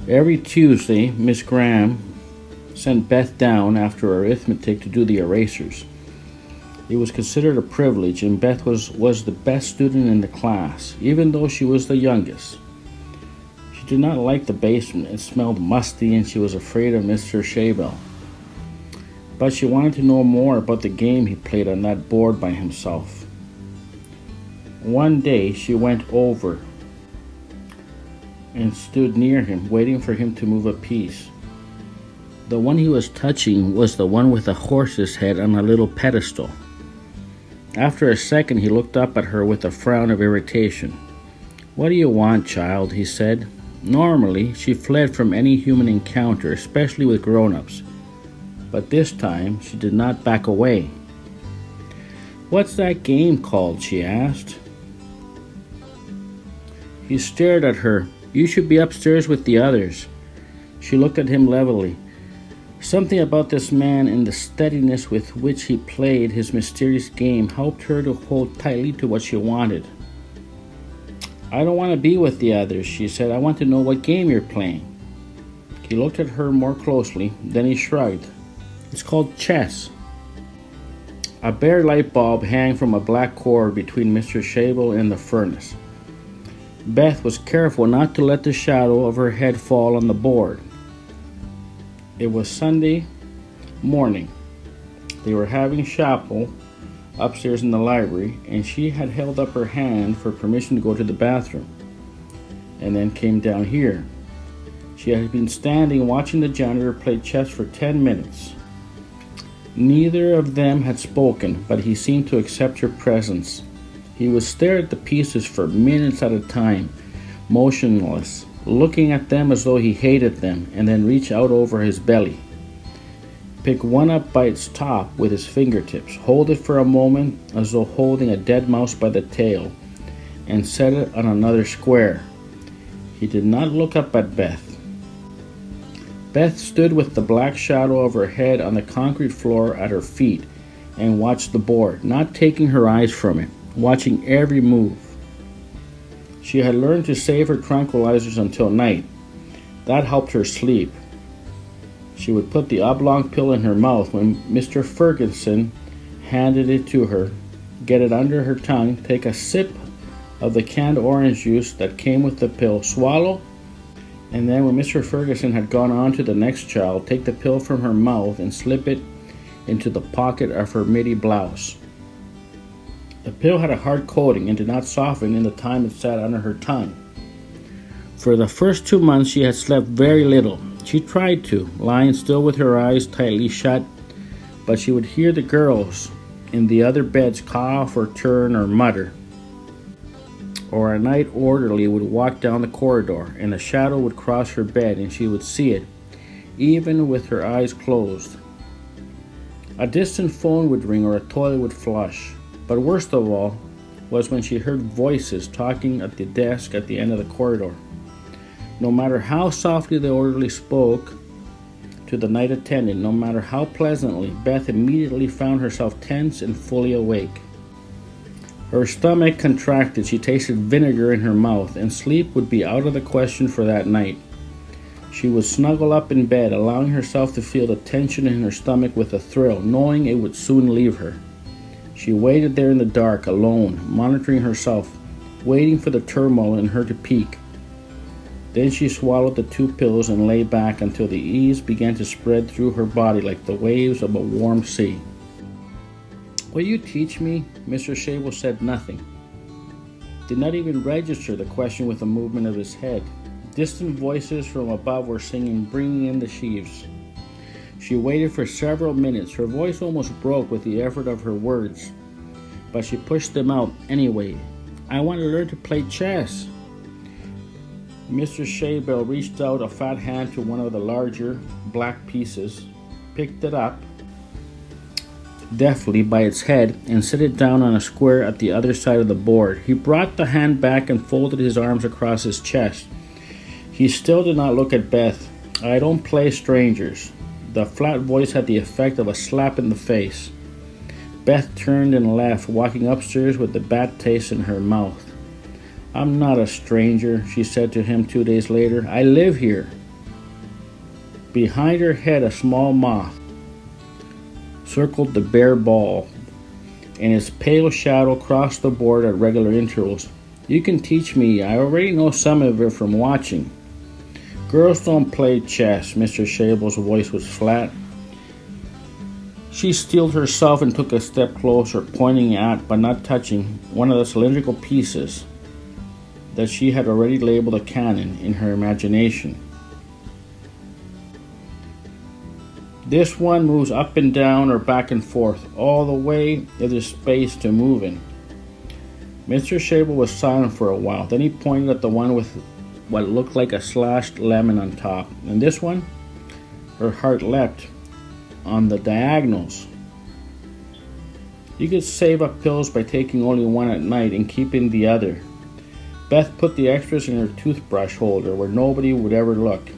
Every Tuesday, Miss Graham sent Beth down after arithmetic to do the erasers. It was considered a privilege, and Beth was the best student in the class, even though she was the youngest. She did not like the basement. It smelled musty, and she was afraid of Mr. Shabel. But she wanted to know more about the game he played on that board by himself. One day, she went over and stood near him, waiting for him to move a piece. The one he was touching was the one with a horse's head on a little pedestal. After a second, he looked up at her with a frown of irritation. "What do you want, child?" he said. Normally, she fled from any human encounter, especially with grown-ups. But this time, she did not back away. "What's that game called?" she asked. He stared at her. "You should be upstairs with the others." She looked at him levelly. Something about this man and the steadiness with which he played his mysterious game helped her to hold tightly to what she wanted. "I don't want to be with the others," she said. "I want to know what game you're playing." He looked at her more closely, then he shrugged. "It's called chess." A bare light bulb hung from a black cord between Mr. Shabel and the furnace. Beth was careful not to let the shadow of her head fall on the board. It was Sunday morning. They were having chapel upstairs in the library, and she had held up her hand for permission to go to the bathroom, and then came down here. She had been standing watching the janitor play chess for 10 minutes. Neither of them had spoken, but he seemed to accept her presence. He would stare at the pieces for minutes at a time, motionless, looking at them as though he hated them, and then reach out over his belly. Pick one up by its top with his fingertips, hold it for a moment as though holding a dead mouse by the tail, and set it on another square. He did not look up at Beth. Beth stood with the black shadow of her head on the concrete floor at her feet and watched the board, not taking her eyes from it, watching every move. She had learned to save her tranquilizers until night. That helped her sleep. She would put the oblong pill in her mouth when Mr. Ferguson handed it to her, get it under her tongue, take a sip of the canned orange juice that came with the pill, swallow, and then when Mr. Ferguson had gone on to the next child, take the pill from her mouth and slip it into the pocket of her middy blouse. The pill had a hard coating and did not soften in the time it sat under her tongue. For the first 2 months she had slept very little. She tried to, lying still with her eyes tightly shut, but she would hear the girls in the other beds cough or turn or mutter. Or a night orderly would walk down the corridor, and a shadow would cross her bed, and she would see it, even with her eyes closed. A distant phone would ring or a toilet would flush. But worst of all was when she heard voices talking at the desk at the end of the corridor. No matter how softly the orderly spoke to the night attendant, no matter how pleasantly, Beth immediately found herself tense and fully awake. Her stomach contracted, she tasted vinegar in her mouth, and sleep would be out of the question for that night. She would snuggle up in bed, allowing herself to feel the tension in her stomach with a thrill, knowing it would soon leave her. She waited there in the dark, alone, monitoring herself, waiting for the turmoil in her to peak. Then she swallowed the 2 pills and lay back until the ease began to spread through her body like the waves of a warm sea. "Will you teach me?" Mr. Shabel said nothing. Did not even register the question with a movement of his head. Distant voices from above were singing, bringing in the sheaves. She waited for several minutes. Her voice almost broke with the effort of her words, but she pushed them out anyway. "I want to learn to play chess." Mr. Shabel reached out a fat hand to one of the larger black pieces, picked it up deftly by its head, and set it down on a square at the other side of the board. He brought the hand back and folded his arms across his chest. He still did not look at Beth. "I don't play strangers." The flat voice had the effect of a slap in the face. Beth turned and left, walking upstairs with the bad taste in her mouth. "I'm not a stranger," she said to him 2 days later. "I live here." Behind her head, a small moth circled the bare ball, and its pale shadow crossed the board at regular intervals. You can teach me. I already know some of it from watching. Girls don't play chess. Mr. Shable's voice was flat. She steeled herself and took a step closer, pointing at, but not touching, one of the cylindrical pieces that she had already labeled a cannon in her imagination. This one moves up and down or back and forth. All the way there's space to move in. Mr. Shable was silent for a while. Then he pointed at the one with what looked like a slashed lemon on top. And this one? Her heart leapt. On the diagonals. You could save up pills by taking only one at night and keeping the other. Beth put the extras in her toothbrush holder where nobody would ever look.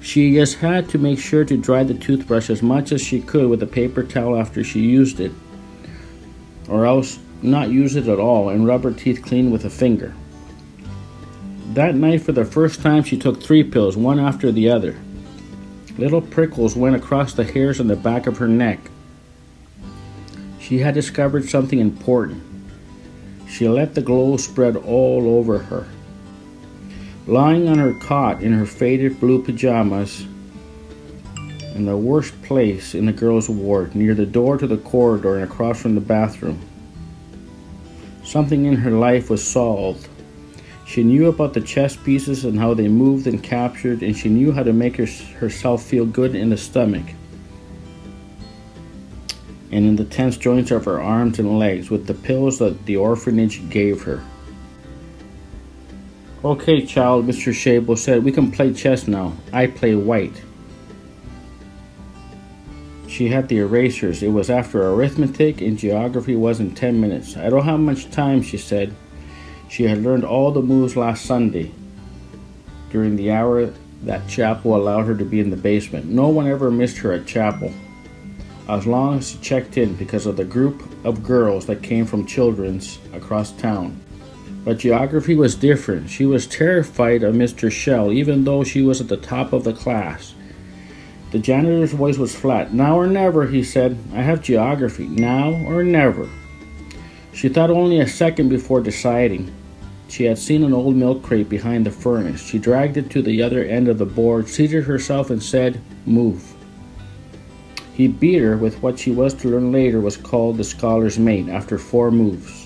She just had to make sure to dry the toothbrush as much as she could with a paper towel after she used it, or else not use it at all and rub her teeth clean with a finger. That night, for the first time, she took 3 pills, one after the other. Little prickles went across the hairs on the back of her neck. She had discovered something important. She let the glow spread all over her. Lying on her cot in her faded blue pajamas, in the worst place in the girls' ward, near the door to the corridor and across from the bathroom, something in her life was solved. She knew about the chess pieces and how they moved and captured, and she knew how to make herself feel good in the stomach and in the tense joints of her arms and legs with the pills that the orphanage gave her. Okay, child, Mr. Shable said, we can play chess now. I play white. She had the erasers. It was after arithmetic, and geography was in 10 minutes. I don't have much time, she said. She had learned all the moves last Sunday during the hour that chapel allowed her to be in the basement. No one ever missed her at chapel, as long as she checked in, because of the group of girls that came from children's across town. But geography was different. She was terrified of Mr. Shell, even though she was at the top of the class. The janitor's voice was flat. Now or never, he said. I have geography. Now or never. She thought only a second before deciding. She had seen an old milk crate behind the furnace. She dragged it to the other end of the board, seated herself, and said, move. He beat her with what she was to learn later was called the scholar's mate after 4 moves.